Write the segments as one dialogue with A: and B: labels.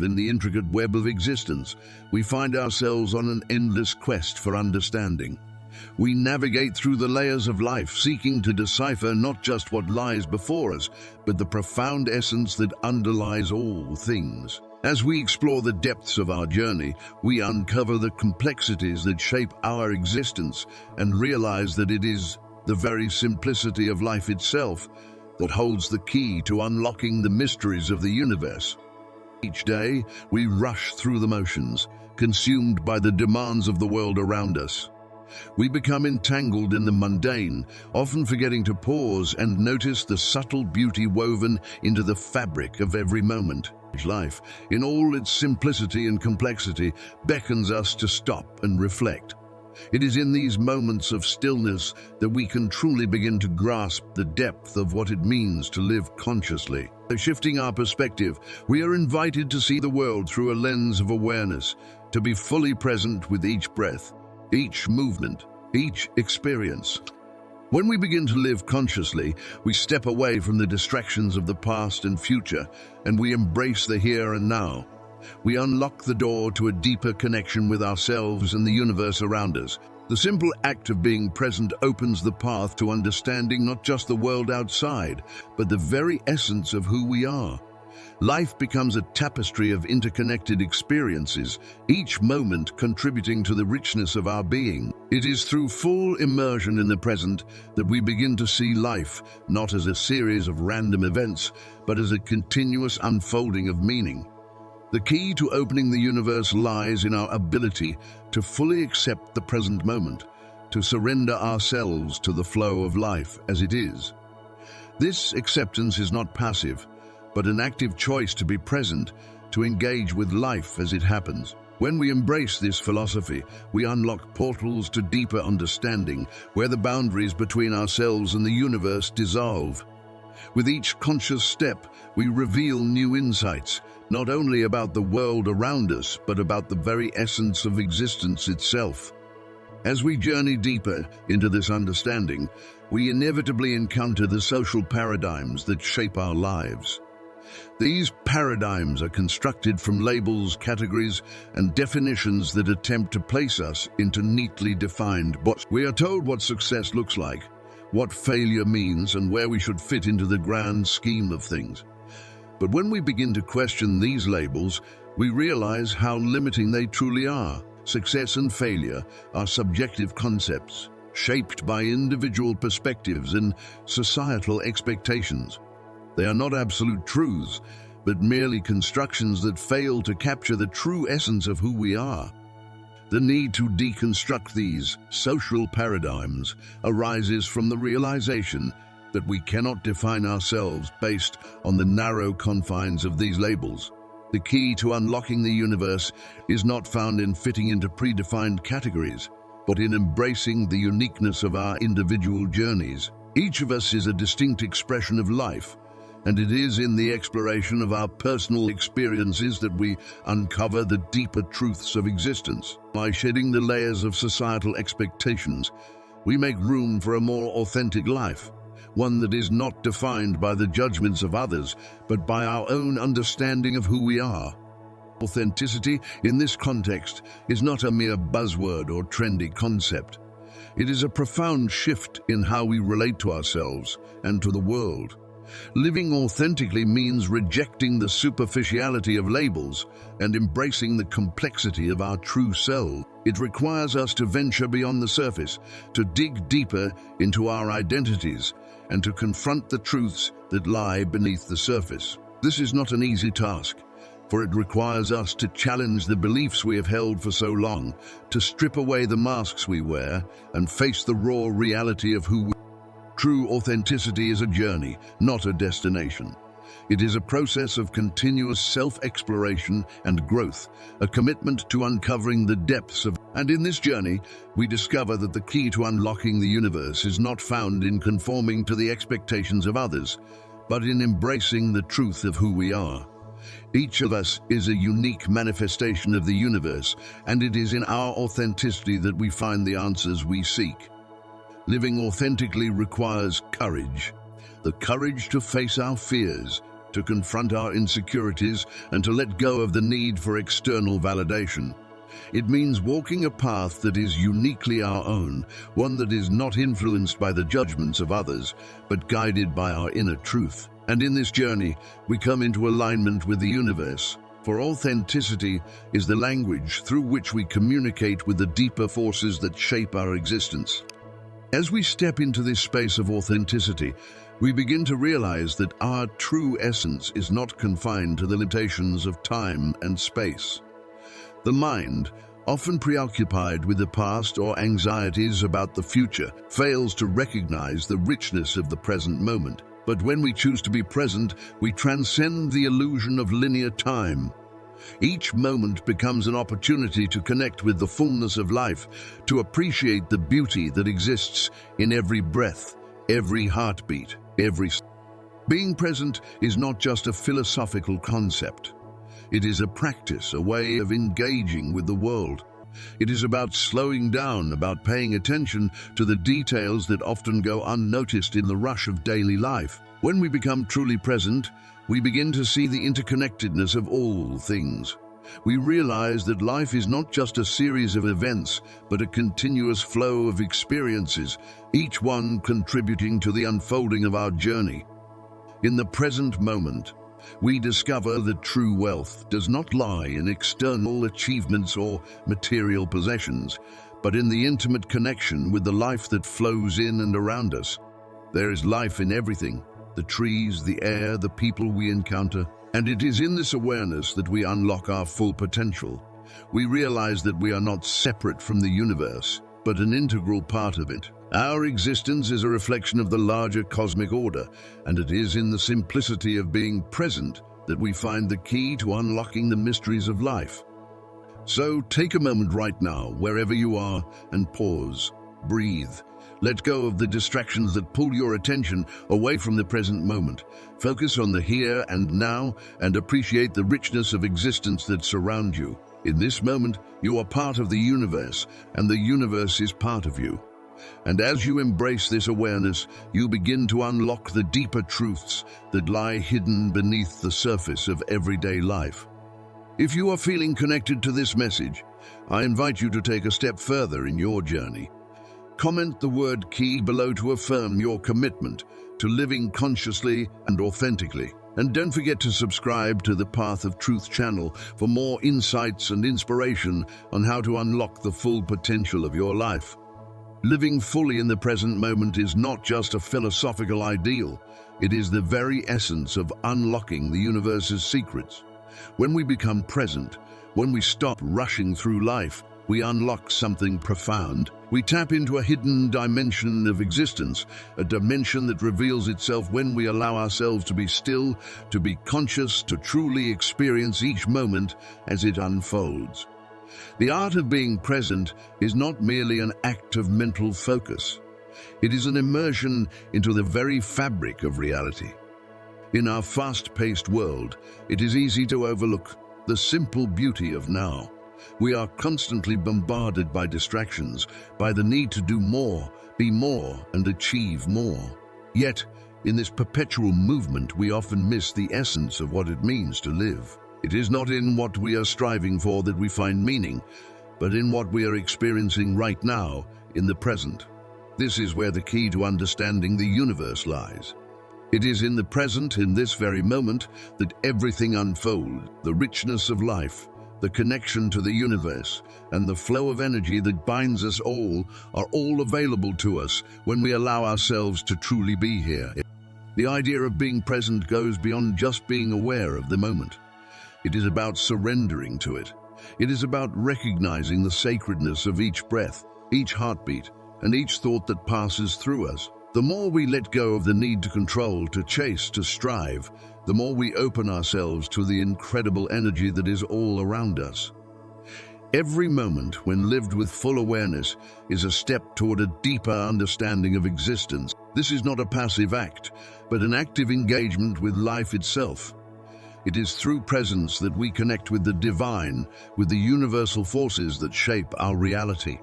A: In the intricate web of existence, we find ourselves on an endless quest for understanding. We navigate through the layers of life, seeking to decipher not just what lies before us, but the profound essence that underlies all things. As we explore the depths of our journey, we uncover the complexities that shape our existence and realize that it is the very simplicity of life itself that holds the key to unlocking the mysteries of the universe. Each day, we rush through the motions, consumed by the demands of the world around us. We become entangled in the mundane, often forgetting to pause and notice the subtle beauty woven into the fabric of every moment. Life, in all its simplicity and complexity, beckons us to stop and reflect. It is in these moments of stillness that we can truly begin to grasp the depth of what it means to live consciously. Shifting our perspective, we are invited to see the world through a lens of awareness, to be fully present with each breath, each movement, each experience. When we begin to live consciously, we step away from the distractions of the past and future, and we embrace the here and now. We unlock the door to a deeper connection with ourselves and the universe around us. The simple act of being present opens the path to understanding not just the world outside, but the very essence of who we are. Life becomes a tapestry of interconnected experiences, each moment contributing to the richness of our being. It is through full immersion in the present that we begin to see life not as a series of random events, but as a continuous unfolding of meaning. The key to opening the universe lies in our ability to fully accept the present moment, to surrender ourselves to the flow of life as it is. This acceptance is not passive, but an active choice to be present, to engage with life as it happens. When we embrace this philosophy, we unlock portals to deeper understanding, where the boundaries between ourselves and the universe dissolve. With each conscious step, we reveal new insights, not only about the world around us, but about the very essence of existence itself. As we journey deeper into this understanding, we inevitably encounter the social paradigms that shape our lives. These paradigms are constructed from labels, categories, and definitions that attempt to place us into neatly defined boxes. We are told what success looks like, what failure means, and where we should fit into the grand scheme of things. But when we begin to question these labels, we realize how limiting they truly are. Success and failure are subjective concepts, shaped by individual perspectives and societal expectations. They are not absolute truths, but merely constructions that fail to capture the true essence of who we are. The need to deconstruct these social paradigms arises from the realization that we cannot define ourselves based on the narrow confines of these labels. The key to unlocking the universe is not found in fitting into predefined categories, but in embracing the uniqueness of our individual journeys. Each of us is a distinct expression of life, and it is in the exploration of our personal experiences that we uncover the deeper truths of existence. By shedding the layers of societal expectations, we make room for a more authentic life, one that is not defined by the judgments of others, but by our own understanding of who we are. Authenticity, in this context, is not a mere buzzword or trendy concept. It is a profound shift in how we relate to ourselves and to the world. Living authentically means rejecting the superficiality of labels and embracing the complexity of our true self. It requires us to venture beyond the surface, to dig deeper into our identities, and to confront the truths that lie beneath the surface. This is not an easy task, for it requires us to challenge the beliefs we have held for so long, to strip away the masks we wear, and face the raw reality of who we are. True authenticity is a journey, not a destination. It is a process of continuous self-exploration and growth, a commitment to uncovering the depths of. And in this journey, we discover that the key to unlocking the universe is not found in conforming to the expectations of others, but in embracing the truth of who we are. Each of us is a unique manifestation of the universe, and it is in our authenticity that we find the answers we seek. Living authentically requires courage, the courage to face our fears, to confront our insecurities, and to let go of the need for external validation. It means walking a path that is uniquely our own, one that is not influenced by the judgments of others, but guided by our inner truth. And in this journey, we come into alignment with the universe. For authenticity is the language through which we communicate with the deeper forces that shape our existence. As we step into this space of authenticity, we begin to realize that our true essence is not confined to the limitations of time and space. The mind, often preoccupied with the past or anxieties about the future, fails to recognize the richness of the present moment. But when we choose to be present, we transcend the illusion of linear time. Each moment becomes an opportunity to connect with the fullness of life, to appreciate the beauty that exists in every breath, every heartbeat, Being present is not just a philosophical concept. It is a practice, a way of engaging with the world. It is about slowing down, about paying attention to the details that often go unnoticed in the rush of daily life. When we become truly present, we begin to see the interconnectedness of all things. We realize that life is not just a series of events, but a continuous flow of experiences, each one contributing to the unfolding of our journey. In the present moment, we discover that true wealth does not lie in external achievements or material possessions, but in the intimate connection with the life that flows in and around us. There is life in everything, the trees, the air, the people we encounter, and it is in this awareness that we unlock our full potential. We realize that we are not separate from the universe, but an integral part of it. Our existence is a reflection of the larger cosmic order, and it is in the simplicity of being present that we find the key to unlocking the mysteries of life. So take a moment right now, wherever you are, and pause, breathe. Let go of the distractions that pull your attention away from the present moment. Focus on the here and now, and appreciate the richness of existence that surrounds you. In this moment, you are part of the universe, and the universe is part of you. And as you embrace this awareness, you begin to unlock the deeper truths that lie hidden beneath the surface of everyday life. If you are feeling connected to this message, I invite you to take a step further in your journey. Comment the word key below to affirm your commitment to living consciously and authentically. And don't forget to subscribe to the Path of Truth channel for more insights and inspiration on how to unlock the full potential of your life. Living fully in the present moment is not just a philosophical ideal, it is the very essence of unlocking the universe's secrets. When we become present, when we stop rushing through life, we unlock something profound. We tap into a hidden dimension of existence, a dimension that reveals itself when we allow ourselves to be still, to be conscious, to truly experience each moment as it unfolds. The art of being present is not merely an act of mental focus. It is an immersion into the very fabric of reality. In our fast-paced world, it is easy to overlook the simple beauty of now. We are constantly bombarded by distractions, by the need to do more, be more, and achieve more. Yet, in this perpetual movement, we often miss the essence of what it means to live. It is not in what we are striving for that we find meaning, but in what we are experiencing right now, in the present. This is where the key to understanding the universe lies. It is in the present, in this very moment, that everything unfolds. The richness of life, the connection to the universe, and the flow of energy that binds us all are all available to us when we allow ourselves to truly be here. The idea of being present goes beyond just being aware of the moment. It is about surrendering to it. It is about recognizing the sacredness of each breath, each heartbeat, and each thought that passes through us. The more we let go of the need to control, to chase, to strive, the more we open ourselves to the incredible energy that is all around us. Every moment, when lived with full awareness, is a step toward a deeper understanding of existence. This is not a passive act, but an active engagement with life itself. It is through presence that we connect with the divine, with the universal forces that shape our reality.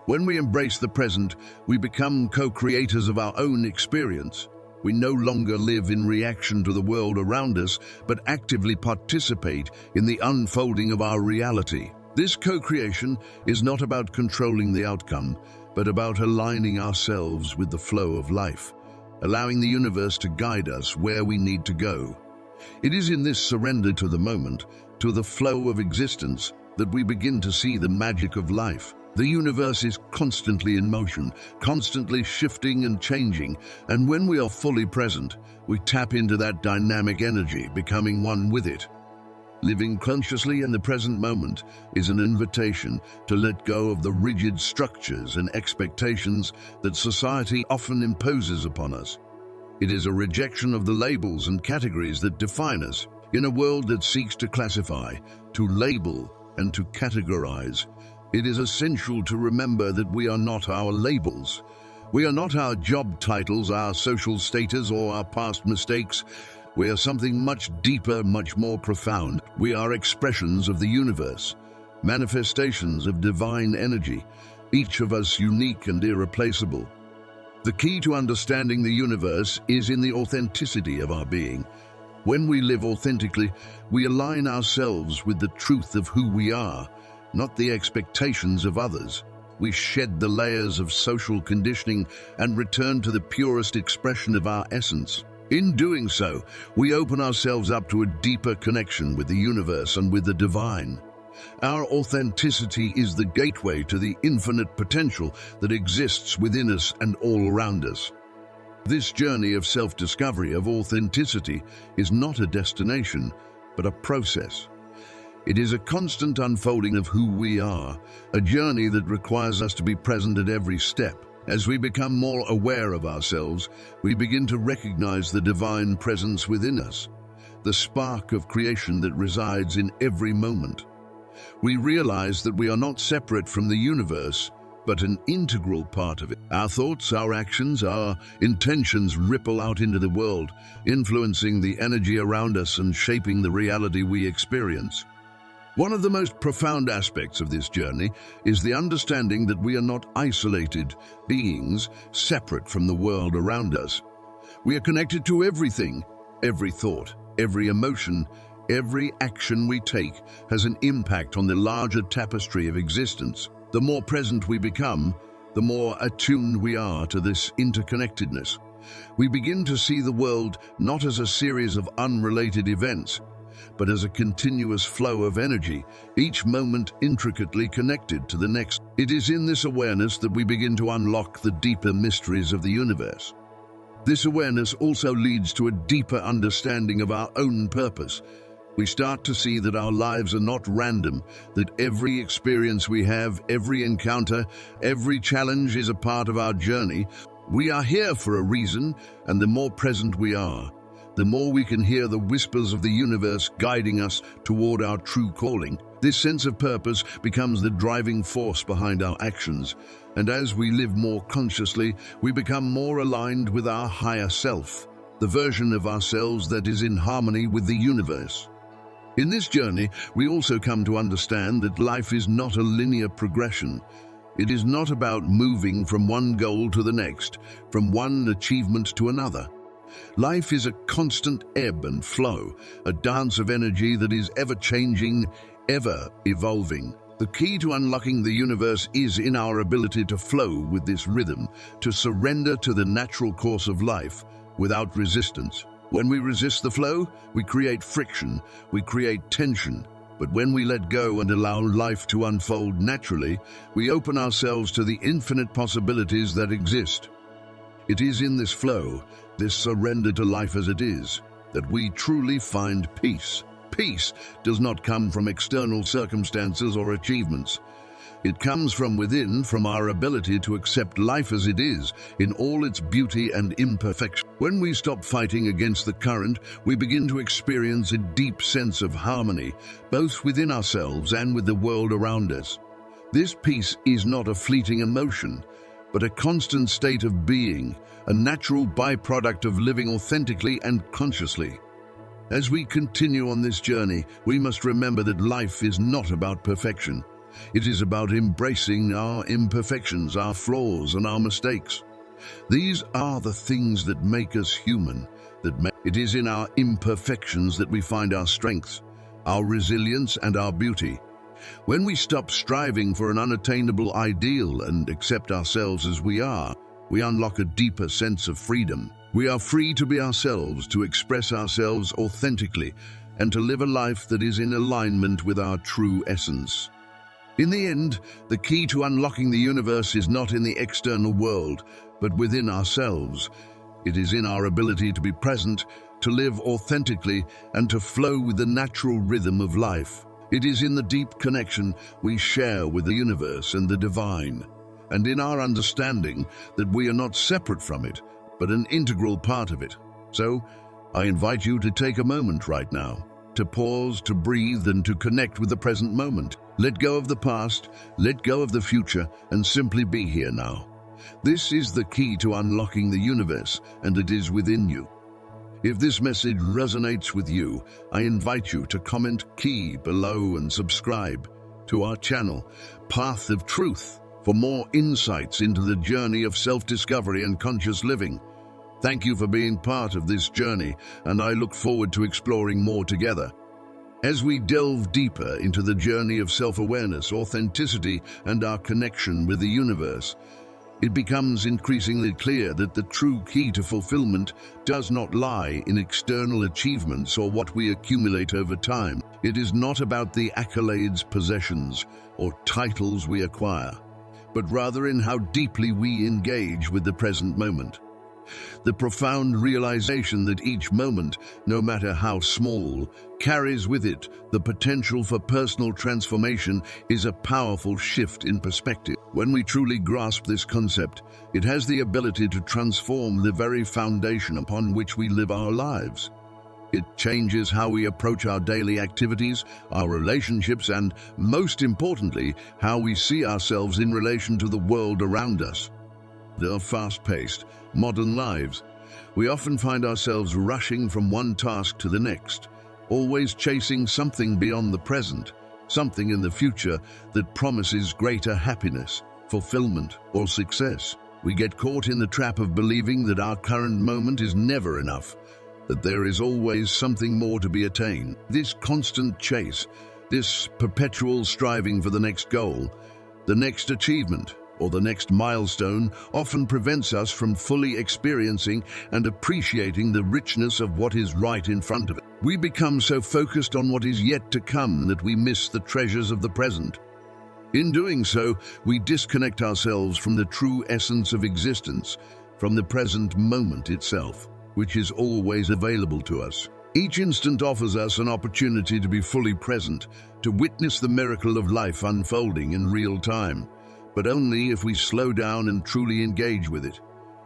A: When we embrace the present, we become co-creators of our own experience. We no longer live in reaction to the world around us, but actively participate in the unfolding of our reality. This co-creation is not about controlling the outcome, but about aligning ourselves with the flow of life, allowing the universe to guide us where we need to go. It is in this surrender to the moment, to the flow of existence, that we begin to see the magic of life. The universe is constantly in motion, constantly shifting and changing, and when we are fully present, we tap into that dynamic energy, becoming one with it. Living consciously in the present moment is an invitation to let go of the rigid structures and expectations that society often imposes upon us. It is a rejection of the labels and categories that define us. In a world that seeks to classify, to label, and to categorize, it is essential to remember that we are not our labels. We are not our job titles, our social status, or our past mistakes. We are something much deeper, much more profound. We are expressions of the universe, manifestations of divine energy, each of us unique and irreplaceable. The key to understanding the universe is in the authenticity of our being. When we live authentically, we align ourselves with the truth of who we are, not the expectations of others. We shed the layers of social conditioning and return to the purest expression of our essence. In doing so, we open ourselves up to a deeper connection with the universe and with the divine. Our authenticity is the gateway to the infinite potential that exists within us and all around us. This journey of self-discovery, of authenticity, is not a destination, but a process. It is a constant unfolding of who we are, a journey that requires us to be present at every step. As we become more aware of ourselves, we begin to recognize the divine presence within us, the spark of creation that resides in every moment. We realize that we are not separate from the universe, but an integral part of it. Our thoughts, our actions, our intentions ripple out into the world, influencing the energy around us and shaping the reality we experience. One of the most profound aspects of this journey is the understanding that we are not isolated beings separate from the world around us. We are connected to everything. Every thought, every emotion, every action we take has an impact on the larger tapestry of existence. The more present we become, the more attuned we are to this interconnectedness. We begin to see the world not as a series of unrelated events, but as a continuous flow of energy, each moment intricately connected to the next. It is in this awareness that we begin to unlock the deeper mysteries of the universe. This awareness also leads to a deeper understanding of our own purpose. We start to see that our lives are not random, that every experience we have, every encounter, every challenge is a part of our journey. We are here for a reason, and the more present we are, the more we can hear the whispers of the universe guiding us toward our true calling. This sense of purpose becomes the driving force behind our actions, and as we live more consciously, we become more aligned with our higher self, the version of ourselves that is in harmony with the universe. In this journey, we also come to understand that life is not a linear progression. It is not about moving from one goal to the next, from one achievement to another. Life is a constant ebb and flow, a dance of energy that is ever-changing, ever-evolving. The key to unlocking the universe is in our ability to flow with this rhythm, to surrender to the natural course of life without resistance. When we resist the flow, we create friction, we create tension. But when we let go and allow life to unfold naturally, we open ourselves to the infinite possibilities that exist. It is in this flow, this surrender to life as it is, that we truly find peace. Peace does not come from external circumstances or achievements. It comes from within, from our ability to accept life as it is, in all its beauty and imperfection. When we stop fighting against the current, we begin to experience a deep sense of harmony, both within ourselves and with the world around us. This peace is not a fleeting emotion, but a constant state of being, a natural byproduct of living authentically and consciously. As we continue on this journey, we must remember that life is not about perfection. It is about embracing our imperfections, our flaws, and our mistakes. These are the things that make us human. It is in our imperfections that we find our strengths, our resilience, and our beauty. When we stop striving for an unattainable ideal and accept ourselves as we are, we unlock a deeper sense of freedom. We are free to be ourselves, to express ourselves authentically, and to live a life that is in alignment with our true essence. In the end, the key to unlocking the universe is not in the external world, but within ourselves. It is in our ability to be present, to live authentically, and to flow with the natural rhythm of life. It is in the deep connection we share with the universe and the divine, and in our understanding that we are not separate from it, but an integral part of it. So, I invite you to take a moment right now, to pause, to breathe, and to connect with the present moment. Let go of the past, let go of the future, and simply be here now. This is the key to unlocking the universe, and it is within you. If this message resonates with you, I invite you to comment key below and subscribe to our channel, Path of Truth, for more insights into the journey of self-discovery and conscious living. Thank you for being part of this journey, and I look forward to exploring more together. As we delve deeper into the journey of self-awareness, authenticity, and our connection with the universe, it becomes increasingly clear that the true key to fulfillment does not lie in external achievements or what we accumulate over time. It is not about the accolades, possessions, or titles we acquire, but rather in how deeply we engage with the present moment. The profound realization that each moment, no matter how small, carries with it the potential for personal transformation is a powerful shift in perspective. When we truly grasp this concept, it has the ability to transform the very foundation upon which we live our lives. It changes how we approach our daily activities, our relationships, and, most importantly, how we see ourselves in relation to the world around us. Our fast-paced, modern lives, we often find ourselves rushing from one task to the next, always chasing something beyond the present, something in the future that promises greater happiness, fulfillment, or success. We get caught in the trap of believing that our current moment is never enough, that there is always something more to be attained. This constant chase, this perpetual striving for the next goal, the next achievement, or the next milestone often prevents us from fully experiencing and appreciating the richness of what is right in front of us. We become so focused on what is yet to come that we miss the treasures of the present. In doing so, we disconnect ourselves from the true essence of existence, from the present moment itself, which is always available to us. Each instant offers us an opportunity to be fully present, to witness the miracle of life unfolding in real time, but only if we slow down and truly engage with it.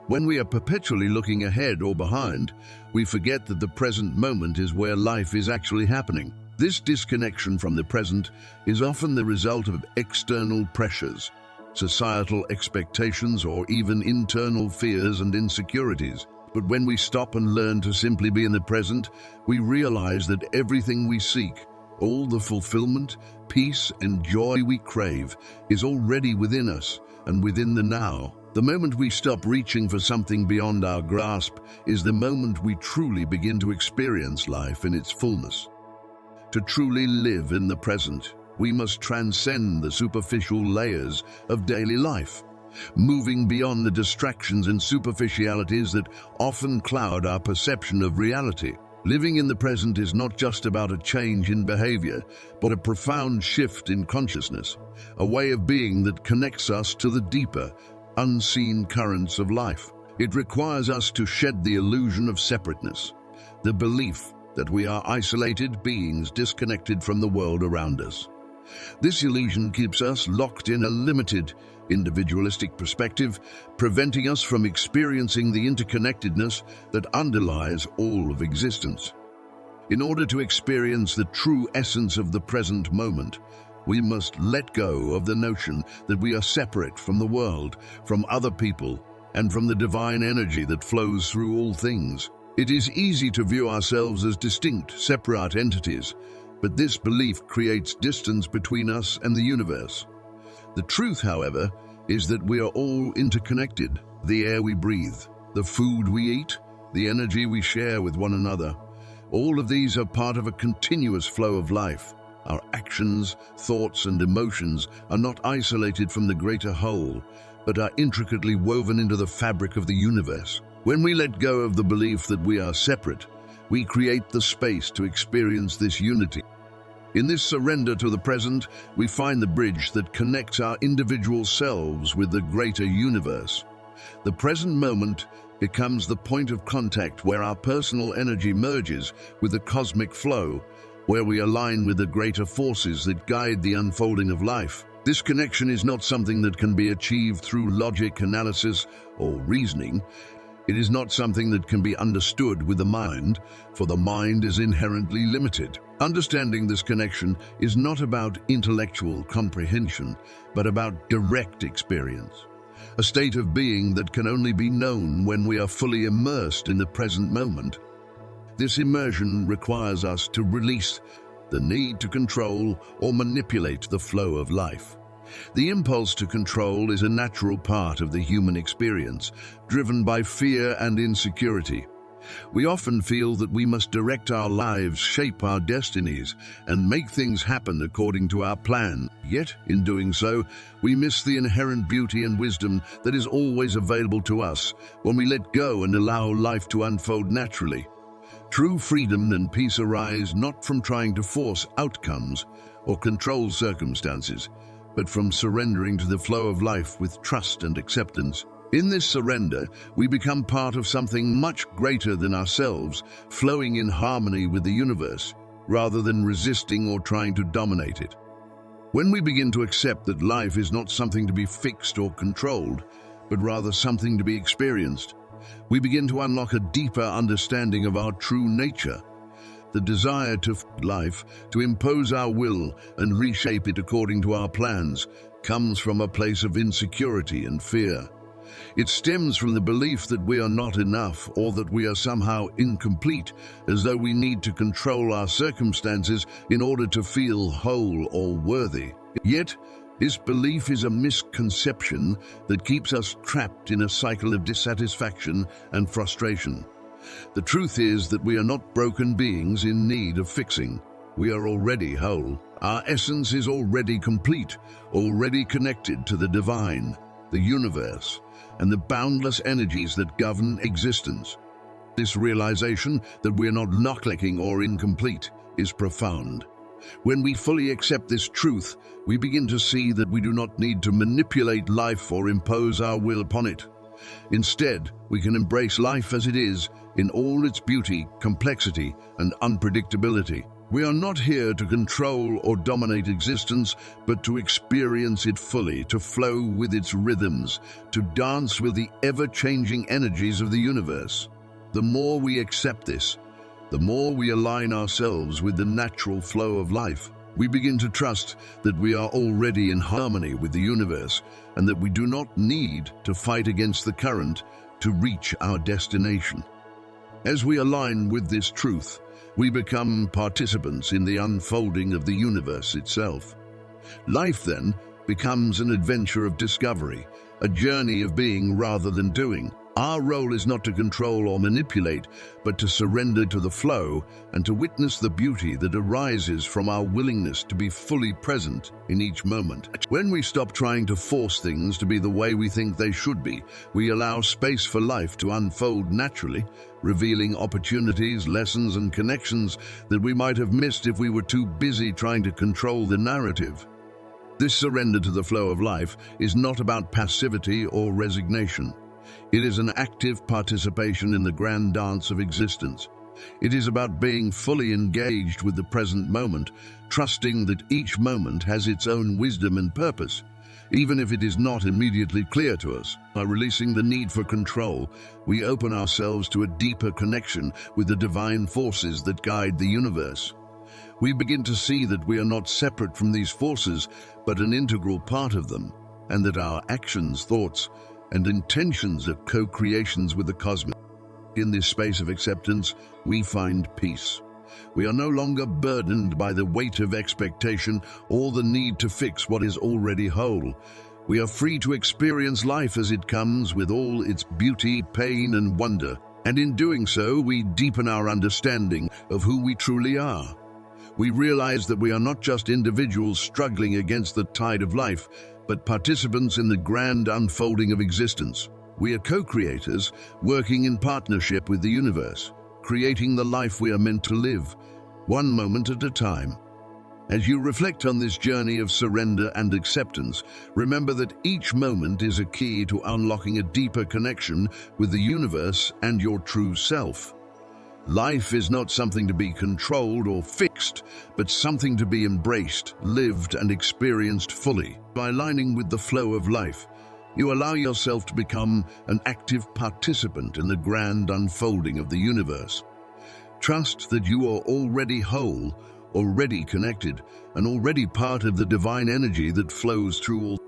A: When we are perpetually looking ahead or behind, we forget that the present moment is where life is actually happening. This disconnection from the present is often the result of external pressures, societal expectations, or even internal fears and insecurities. But when we stop and learn to simply be in the present, we realize that everything we seek, all the fulfillment, peace, and joy we crave is already within us and within the now. The moment we stop reaching for something beyond our grasp is the moment we truly begin to experience life in its fullness. To truly live in the present, we must transcend the superficial layers of daily life, moving beyond the distractions and superficialities that often cloud our perception of reality. Living in the present is not just about a change in behavior, but a profound shift in consciousness, a way of being that connects us to the deeper, unseen currents of life. It requires us to shed the illusion of separateness, the belief that we are isolated beings disconnected from the world around us. This illusion keeps us locked in a limited, individualistic perspective, preventing us from experiencing the interconnectedness that underlies all of existence. In order to experience the true essence of the present moment, we must let go of the notion that we are separate from the world, from other people, and from the divine energy that flows through all things. It is easy to view ourselves as distinct, separate entities, but this belief creates distance between us and the universe. The truth, however, is that we are all interconnected. the air we breathe, the food we eat, the energy we share with one another. All of these are part of a continuous flow of life. Our actions, thoughts, and emotions are not isolated from the greater whole, but are intricately woven into the fabric of the universe. When we let go of the belief that we are separate, we create the space to experience this unity. In this surrender to the present, we find the bridge that connects our individual selves with the greater universe. The present moment becomes the point of contact where our personal energy merges with the cosmic flow, where we align with the greater forces that guide the unfolding of life. This connection is not something that can be achieved through logic, analysis, or reasoning. It is not something that can be understood with the mind, for the mind is inherently limited. Understanding this connection is not about intellectual comprehension, but about direct experience, a state of being that can only be known when we are fully immersed in the present moment. This immersion requires us to release the need to control or manipulate the flow of life. The impulse to control is a natural part of the human experience, driven by fear and insecurity. We often feel that we must direct our lives, shape our destinies, and make things happen according to our plan. Yet, in doing so, we miss the inherent beauty and wisdom that is always available to us when we let go and allow life to unfold naturally. True freedom and peace arise not from trying to force outcomes or control circumstances, but from surrendering to the flow of life with trust and acceptance. In this surrender, we become part of something much greater than ourselves, flowing in harmony with the universe, rather than resisting or trying to dominate it. When we begin to accept that life is not something to be fixed or controlled, but rather something to be experienced, we begin to unlock a deeper understanding of our true nature. The desire to life, to impose our will and reshape it according to our plans, comes from a place of insecurity and fear. It stems from the belief that we are not enough or that we are somehow incomplete, as though we need to control our circumstances in order to feel whole or worthy. Yet, this belief is a misconception that keeps us trapped in a cycle of dissatisfaction and frustration. The truth is that we are not broken beings in need of fixing. We are already whole. Our essence is already complete, already connected to the divine, the universe, and the boundless energies that govern existence. This realization that we are not lacking or incomplete is profound. When we fully accept this truth, we begin to see that we do not need to manipulate life or impose our will upon it. Instead, we can embrace life as it is, in all its beauty, complexity, and unpredictability. We are not here to control or dominate existence, but to experience it fully, to flow with its rhythms, to dance with the ever-changing energies of the universe. The more we accept this, the more we align ourselves with the natural flow of life. We begin to trust that we are already in harmony with the universe and that we do not need to fight against the current to reach our destination. As we align with this truth, we become participants in the unfolding of the universe itself. Life, then, becomes an adventure of discovery, a journey of being rather than doing. Our role is not to control or manipulate, but to surrender to the flow and to witness the beauty that arises from our willingness to be fully present in each moment. When we stop trying to force things to be the way we think they should be, we allow space for life to unfold naturally, revealing opportunities, lessons, and connections that we might have missed if we were too busy trying to control the narrative. This surrender to the flow of life is not about passivity or resignation. It is an active participation in the grand dance of existence. It is about being fully engaged with the present moment, trusting that each moment has its own wisdom and purpose, even if it is not immediately clear to us. By releasing the need for control, we open ourselves to a deeper connection with the divine forces that guide the universe. We begin to see that we are not separate from these forces, but an integral part of them, and that our actions, thoughts, and intentions are co-creations with the cosmos. In this space of acceptance, we find peace. We are no longer burdened by the weight of expectation or the need to fix what is already whole. We are free to experience life as it comes, with all its beauty, pain, and wonder. And in doing so, we deepen our understanding of who we truly are. We realize that we are not just individuals struggling against the tide of life, but participants in the grand unfolding of existence. We are co-creators, working in partnership with the universe, creating the life we are meant to live, one moment at a time. As you reflect on this journey of surrender and acceptance, remember that each moment is a key to unlocking a deeper connection with the universe and your true self. Life is not something to be controlled or fixed, but something to be embraced, lived, and experienced fully. By aligning with the flow of life, you allow yourself to become an active participant in the grand unfolding of the universe. Trust that you are already whole, already connected, and already part of the divine energy that flows through all.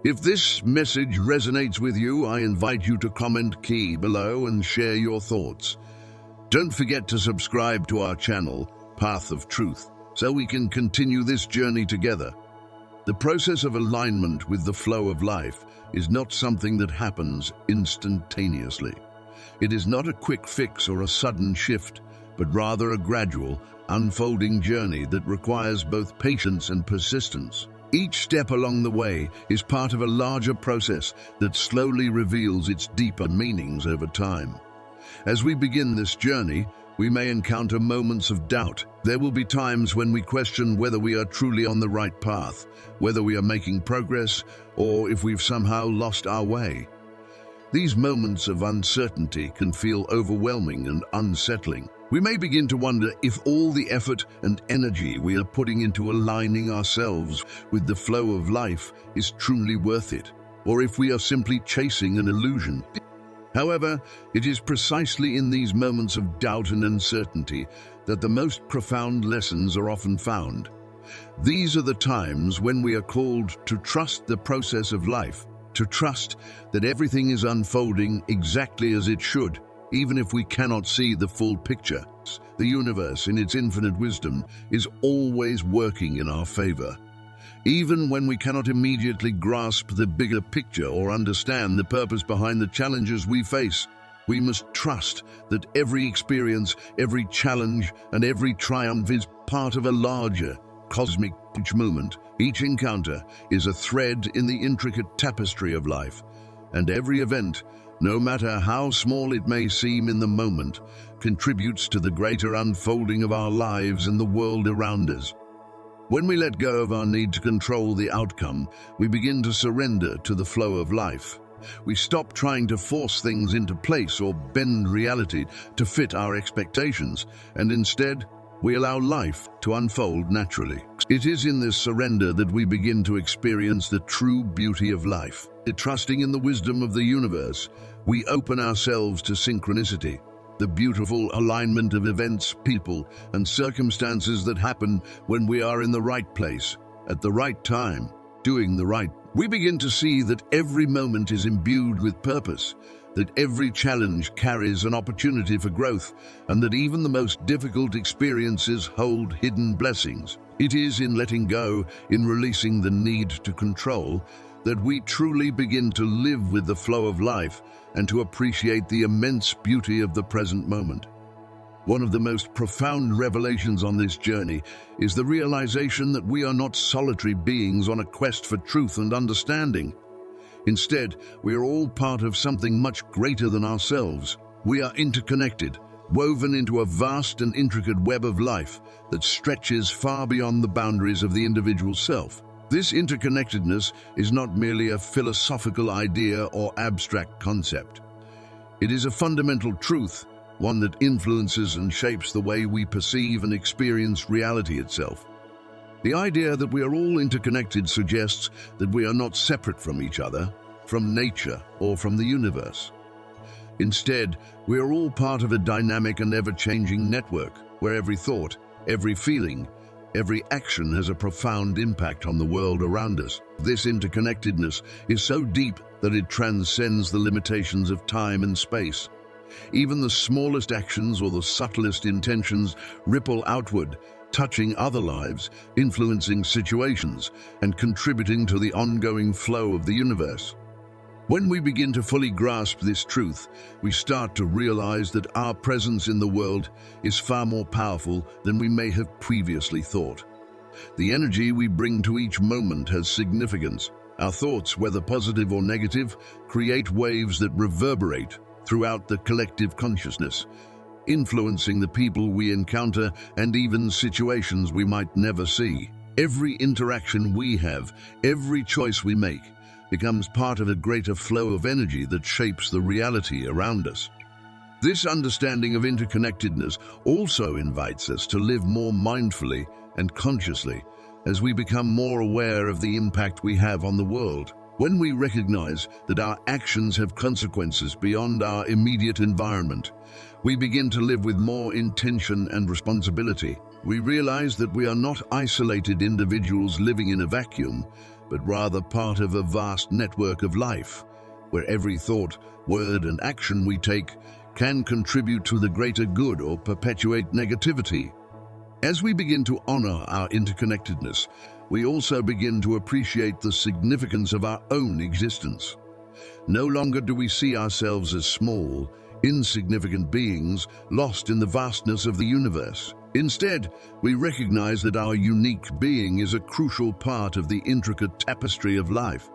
A: If this message resonates with you, I invite you to comment key below and share your thoughts. Don't forget to subscribe to our channel, Path of Truth, so we can continue this journey together. The process of alignment with the flow of life is not something that happens instantaneously. It is not a quick fix or a sudden shift, but rather a gradual, unfolding journey that requires both patience and persistence. Each step along the way is part of a larger process that slowly reveals its deeper meanings over time. As we begin this journey, we may encounter moments of doubt. There will be times when we question whether we are truly on the right path, whether we are making progress, or if we've somehow lost our way. These moments of uncertainty can feel overwhelming and unsettling. We may begin to wonder if all the effort and energy we are putting into aligning ourselves with the flow of life is truly worth it, or if we are simply chasing an illusion. However, it is precisely in these moments of doubt and uncertainty that the most profound lessons are often found. These are the times when we are called to trust the process of life, to trust that everything is unfolding exactly as it should, even if we cannot see the full picture. The universe, in its infinite wisdom, is always working in our favor. Even when we cannot immediately grasp the bigger picture or understand the purpose behind the challenges we face, we must trust that every experience, every challenge, and every triumph is part of a larger, cosmic movement. Each encounter is a thread in the intricate tapestry of life, and every event, no matter how small it may seem in the moment, contributes to the greater unfolding of our lives and the world around us. When we let go of our need to control the outcome, we begin to surrender to the flow of life. We stop trying to force things into place or bend reality to fit our expectations, and instead, we allow life to unfold naturally. It is in this surrender that we begin to experience the true beauty of life. Trusting in the wisdom of the universe, we open ourselves to synchronicity, the beautiful alignment of events, people, and circumstances that happen when we are in the right place, at the right time, doing the right. We begin to see that every moment is imbued with purpose, that every challenge carries an opportunity for growth, and that even the most difficult experiences hold hidden blessings. It is in letting go, in releasing the need to control, that we truly begin to live with the flow of life and to appreciate the immense beauty of the present moment. One of the most profound revelations on this journey is the realization that we are not solitary beings on a quest for truth and understanding. Instead, we are all part of something much greater than ourselves. We are interconnected, woven into a vast and intricate web of life that stretches far beyond the boundaries of the individual self. This interconnectedness is not merely a philosophical idea or abstract concept. It is a fundamental truth, one that influences and shapes the way we perceive and experience reality itself. The idea that we are all interconnected suggests that we are not separate from each other, from nature, or from the universe. Instead, we are all part of a dynamic and ever-changing network where every thought, every feeling, every action has a profound impact on the world around us. This interconnectedness is so deep that it transcends the limitations of time and space. Even the smallest actions or the subtlest intentions ripple outward, touching other lives, influencing situations, and contributing to the ongoing flow of the universe. When we begin to fully grasp this truth, we start to realize that our presence in the world is far more powerful than we may have previously thought. The energy we bring to each moment has significance. Our thoughts, whether positive or negative, create waves that reverberate throughout the collective consciousness, influencing the people we encounter and even situations we might never see. Every interaction we have, every choice we make, becomes part of a greater flow of energy that shapes the reality around us. This understanding of interconnectedness also invites us to live more mindfully and consciously as we become more aware of the impact we have on the world. When we recognize that our actions have consequences beyond our immediate environment, we begin to live with more intention and responsibility. We realize that we are not isolated individuals living in a vacuum, but rather part of a vast network of life, where every thought, word, and action we take can contribute to the greater good or perpetuate negativity. As we begin to honor our interconnectedness, we also begin to appreciate the significance of our own existence. No longer do we see ourselves as small, insignificant beings lost in the vastness of the universe. Instead, we recognize that our unique being is a crucial part of the intricate tapestry of life.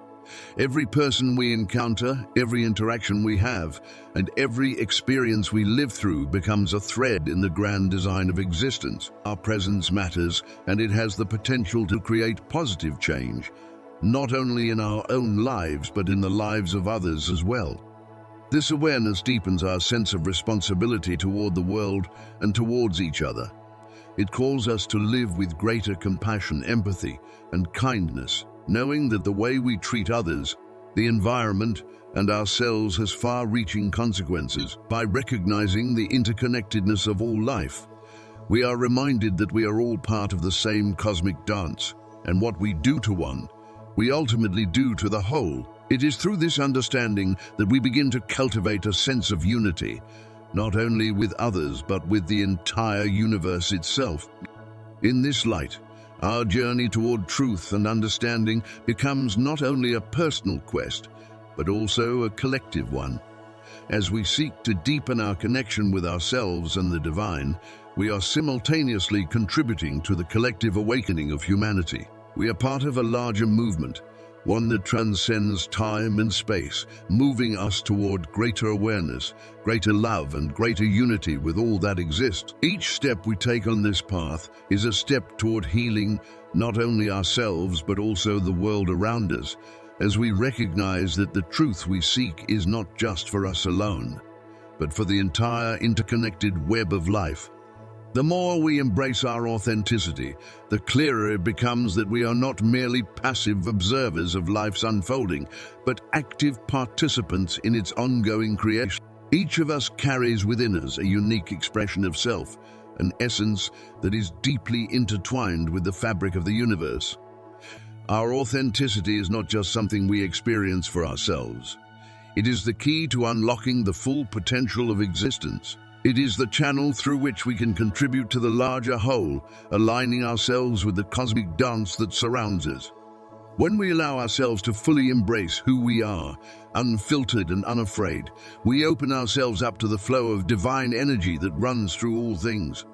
A: Every person we encounter, every interaction we have, and every experience we live through becomes a thread in the grand design of existence. Our presence matters, and it has the potential to create positive change, not only in our own lives, but in the lives of others as well. This awareness deepens our sense of responsibility toward the world and towards each other. It calls us to live with greater compassion, empathy, and kindness, knowing that the way we treat others, the environment, and ourselves has far-reaching consequences. By recognizing the interconnectedness of all life, we are reminded that we are all part of the same cosmic dance, and what we do to one, we ultimately do to the whole. It is through this understanding that we begin to cultivate a sense of unity, not only with others, but with the entire universe itself. In this light, our journey toward truth and understanding becomes not only a personal quest, but also a collective one. As we seek to deepen our connection with ourselves and the divine, we are simultaneously contributing to the collective awakening of humanity. We are part of a larger movement, one that transcends time and space, moving us toward greater awareness, greater love, and greater unity with all that exists. Each step we take on this path is a step toward healing not only ourselves but also the world around us, as we recognize that the truth we seek is not just for us alone, but for the entire interconnected web of life. The more we embrace our authenticity, the clearer it becomes that we are not merely passive observers of life's unfolding, but active participants in its ongoing creation. Each of us carries within us a unique expression of self, an essence that is deeply intertwined with the fabric of the universe. Our authenticity is not just something we experience for ourselves. It is the key to unlocking the full potential of existence. It is the channel through which we can contribute to the larger whole, aligning ourselves with the cosmic dance that surrounds us. When we allow ourselves to fully embrace who we are, unfiltered and unafraid, we open ourselves up to the flow of divine energy that runs through all things.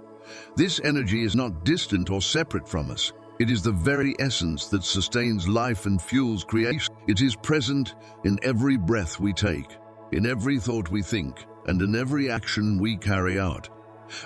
A: This energy is not distant or separate from us. It is the very essence that sustains life and fuels creation. It is present in every breath we take, in every thought we think, and in every action we carry out.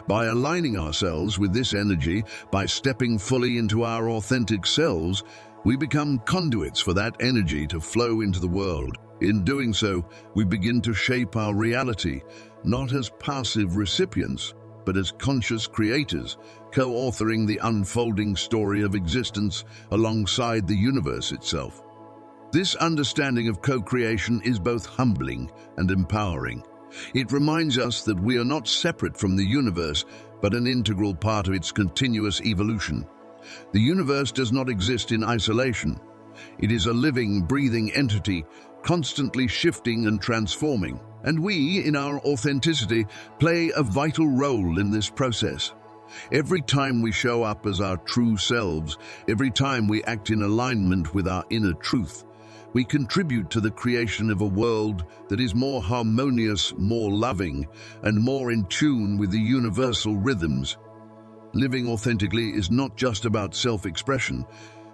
A: By aligning ourselves with this energy, by stepping fully into our authentic selves, we become conduits for that energy to flow into the world. In doing so, we begin to shape our reality, not as passive recipients, but as conscious creators, co-authoring the unfolding story of existence alongside the universe itself. This understanding of co-creation is both humbling and empowering. It reminds us that we are not separate from the universe, but an integral part of its continuous evolution. The universe does not exist in isolation. It is a living, breathing entity, constantly shifting and transforming. And we, in our authenticity, play a vital role in this process. Every time we show up as our true selves, every time we act in alignment with our inner truth, we contribute to the creation of a world that is more harmonious, more loving, and more in tune with the universal rhythms. Living authentically is not just about self-expression.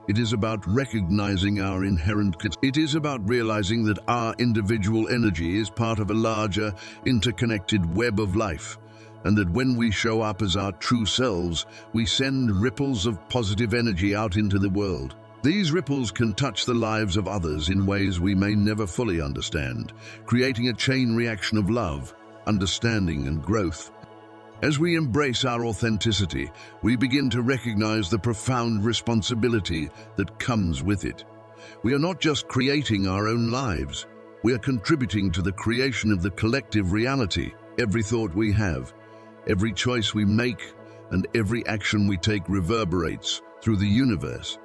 A: It is about recognizing our It is about realizing that our individual energy is part of a larger, interconnected web of life, and that when we show up as our true selves, we send ripples of positive energy out into the world. These ripples can touch the lives of others in ways we may never fully understand, creating a chain reaction of love, understanding, and growth. As we embrace our authenticity, we begin to recognize the profound responsibility that comes with it. We are not just creating our own lives, we are contributing to the creation of the collective reality. Every thought we have, every choice we make, and every action we take reverberates through the universe,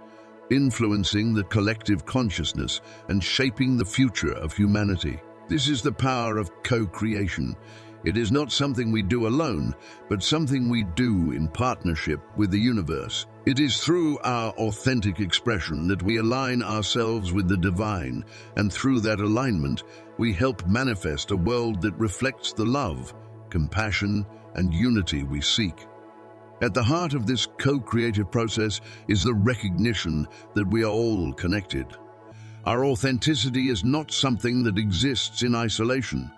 A: influencing the collective consciousness and shaping the future of humanity. This is the power of co-creation. It is not something we do alone, but something we do in partnership with the universe. It is through our authentic expression that we align ourselves with the divine, and through that alignment, we help manifest a world that reflects the love, compassion, and unity we seek. At the heart of this co-creative process is the recognition that we are all connected. Our authenticity is not something that exists in isolation.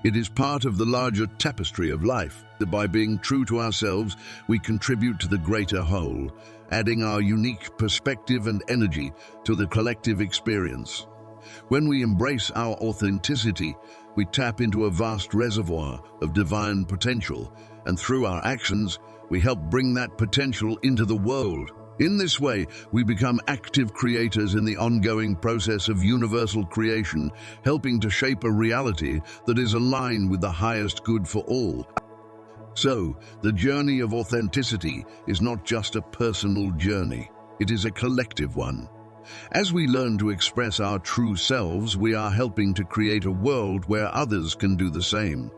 A: It is part of the larger tapestry of life. That by being true to ourselves, we contribute to the greater whole, adding our unique perspective and energy to the collective experience. When we embrace our authenticity, we tap into a vast reservoir of divine potential, and through our actions, we help bring that potential into the world. In this way, we become active creators in the ongoing process of universal creation, helping to shape a reality that is aligned with the highest good for all. So, the journey of authenticity is not just a personal journey, it is a collective one. As we learn to express our true selves, we are helping to create a world where others can do the same.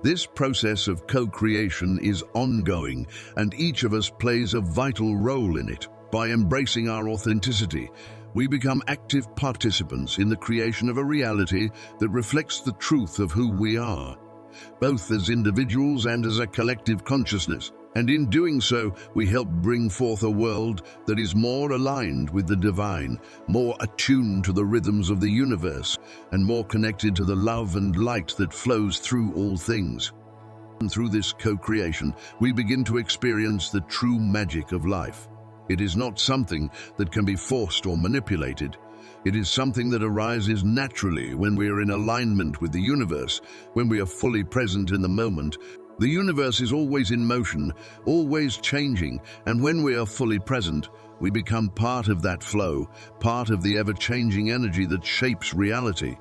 A: This process of co-creation is ongoing, and each of us plays a vital role in it. By embracing our authenticity, we become active participants in the creation of a reality that reflects the truth of who we are, both as individuals and as a collective consciousness. And in doing so, we help bring forth a world that is more aligned with the divine, more attuned to the rhythms of the universe, and more connected to the love and light that flows through all things. And through this co-creation, we begin to experience the true magic of life. It is not something that can be forced or manipulated. It is something that arises naturally when we are in alignment with the universe, when we are fully present in the moment. The universe is always in motion, always changing, and when we are fully present, we become part of that flow, part of the ever-changing energy that shapes reality.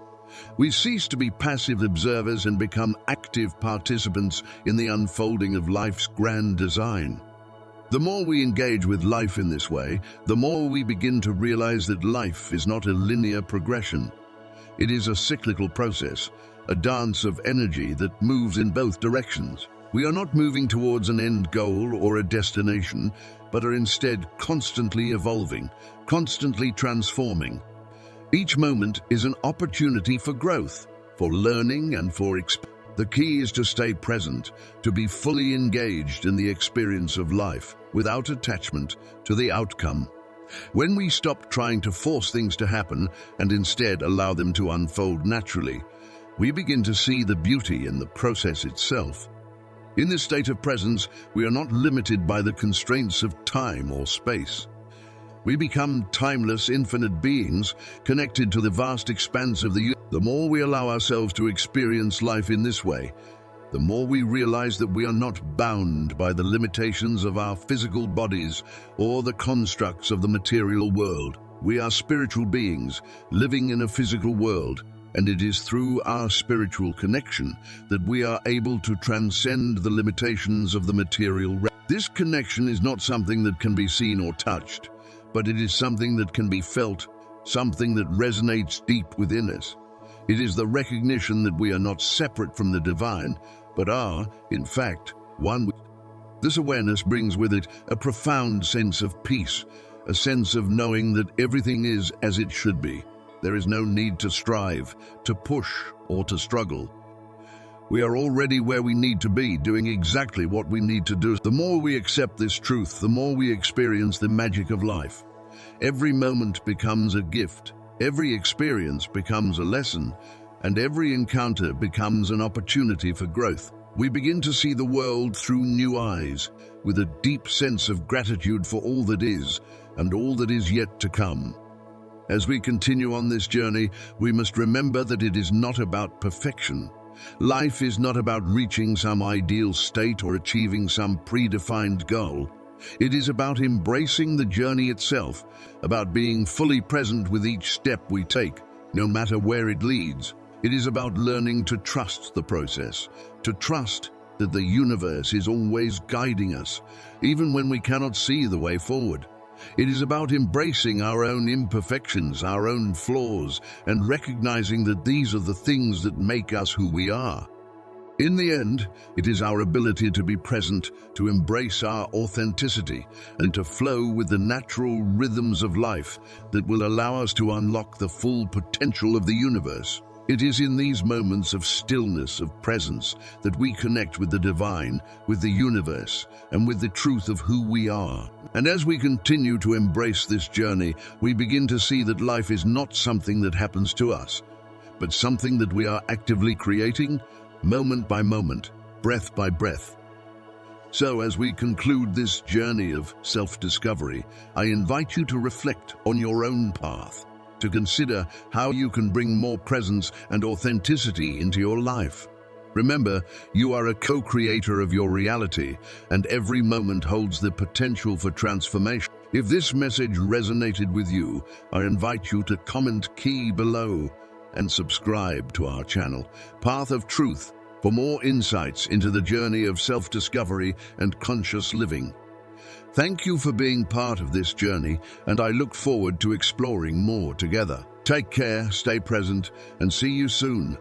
A: We cease to be passive observers and become active participants in the unfolding of life's grand design. The more we engage with life in this way, the more we begin to realize that life is not a linear progression. It is a cyclical process, a dance of energy that moves in both directions. We are not moving towards an end goal or a destination, but are instead constantly evolving, constantly transforming. Each moment is an opportunity for growth, for learning, and for experience. The key is to stay present, to be fully engaged in the experience of life, without attachment to the outcome. When we stop trying to force things to happen and instead allow them to unfold naturally, we begin to see the beauty in the process itself. In this state of presence, we are not limited by the constraints of time or space. We become timeless, infinite beings, connected to the vast expanse of the universe. The more we allow ourselves to experience life in this way, the more we realize that we are not bound by the limitations of our physical bodies or the constructs of the material world. We are spiritual beings, living in a physical world, and it is through our spiritual connection that we are able to transcend the limitations of the material realm. This connection is not something that can be seen or touched, but it is something that can be felt, something that resonates deep within us. It is the recognition that we are not separate from the divine, but are, in fact, one with This awareness brings with it a profound sense of peace, a sense of knowing that everything is as it should be. There is no need to strive, to push, or to struggle. We are already where we need to be, doing exactly what we need to do. The more we accept this truth, the more we experience the magic of life. Every moment becomes a gift, every experience becomes a lesson, and every encounter becomes an opportunity for growth. We begin to see the world through new eyes, with a deep sense of gratitude for all that is and all that is yet to come. As we continue on this journey, we must remember that it is not about perfection. Life is not about reaching some ideal state or achieving some predefined goal. It is about embracing the journey itself, about being fully present with each step we take, no matter where it leads. It is about learning to trust the process, to trust that the universe is always guiding us, even when we cannot see the way forward. It is about embracing our own imperfections, our own flaws, and recognizing that these are the things that make us who we are. In the end, it is our ability to be present, to embrace our authenticity, and to flow with the natural rhythms of life that will allow us to unlock the full potential of the universe. It is in these moments of stillness, of presence, that we connect with the divine, with the universe, and with the truth of who we are. And as we continue to embrace this journey, we begin to see that life is not something that happens to us, but something that we are actively creating, moment by moment, breath by breath. So as we conclude this journey of self-discovery, I invite you to reflect on your own path, to consider how you can bring more presence and authenticity into your life. Remember, you are a co-creator of your reality, and every moment holds the potential for transformation. If this message resonated with you, I invite you to comment key below and subscribe to our channel, Path of Truth, for more insights into the journey of self-discovery and conscious living. Thank you for being part of this journey, and I look forward to exploring more together. Take care, stay present, and see you soon.